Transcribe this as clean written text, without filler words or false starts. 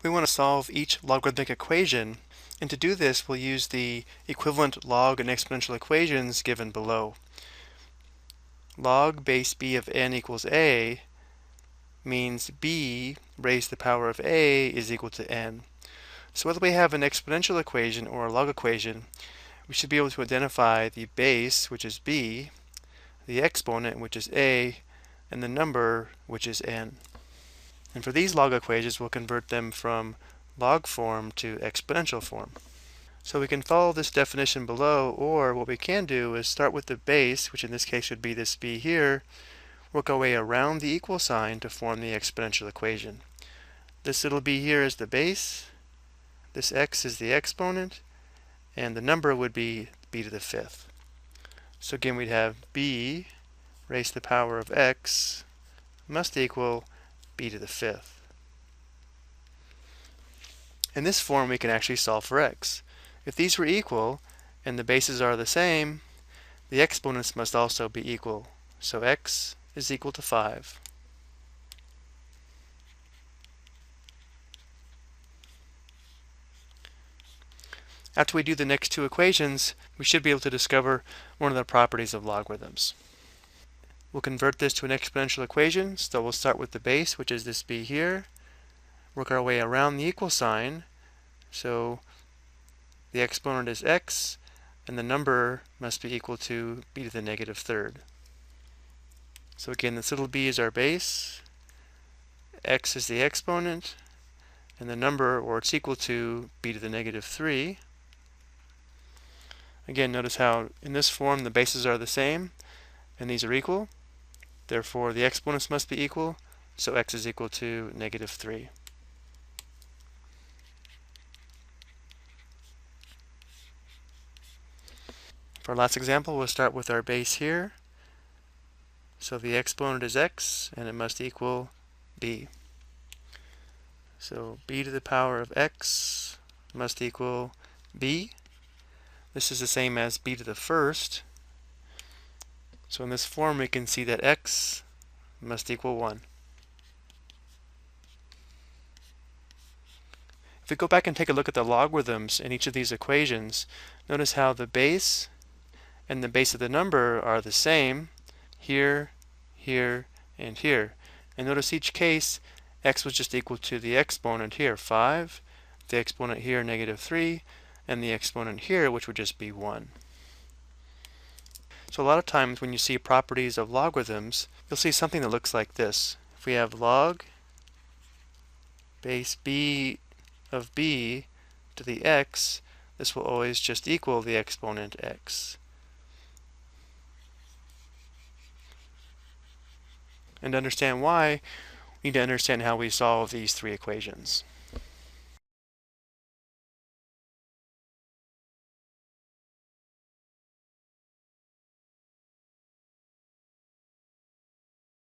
We want to solve each logarithmic equation, and to do this we'll use the equivalent log and exponential equations given below. Log base b of n equals a means b raised to the power of a is equal to n. So whether we have an exponential equation or a log equation, we should be able to identify the base, which is b, the exponent, which is a, and the number, which is n. And for these log equations, we'll convert them from log form to exponential form. So we can follow this definition below, or what we can do is start with the base, which in this case would be this b here, work our way around the equal sign to form the exponential equation. This little b here is the base, this x is the exponent, and the number would be b to the fifth. So again, we'd have b raised to the power of x must equal b to the fifth. In this form, we can actually solve for x. If these were equal and the bases are the same, the exponents must also be equal. So x is equal to 5. After we do the next two equations, we should be able to discover one of the properties of logarithms. We'll convert this to an exponential equation, so we'll start with the base, which is this b here, work our way around the equal sign, so the exponent is x, and the number must be equal to b to the negative third. So again, this little b is our base, x is the exponent, and the number, or it's equal to b to the negative 3. Again, notice how in this form the bases are the same, and these are equal. Therefore, the exponents must be equal, so x is equal to negative 3. For our last example, we'll start with our base here. So the exponent is x, and it must equal b. So b to the power of x must equal b. This is the same as b to the first. So in this form, we can see that x must equal 1. If we go back and take a look at the logarithms in each of these equations, notice how the base and the base of the number are the same here, here, and here. And notice each case, x was just equal to the exponent here, 5, the exponent here, negative 3, and the exponent here, which would just be 1. So a lot of times when you see properties of logarithms, you'll see something that looks like this. If we have log base b of b to the x, this will always just equal the exponent x. And to understand why, we need to understand how we solve these three equations.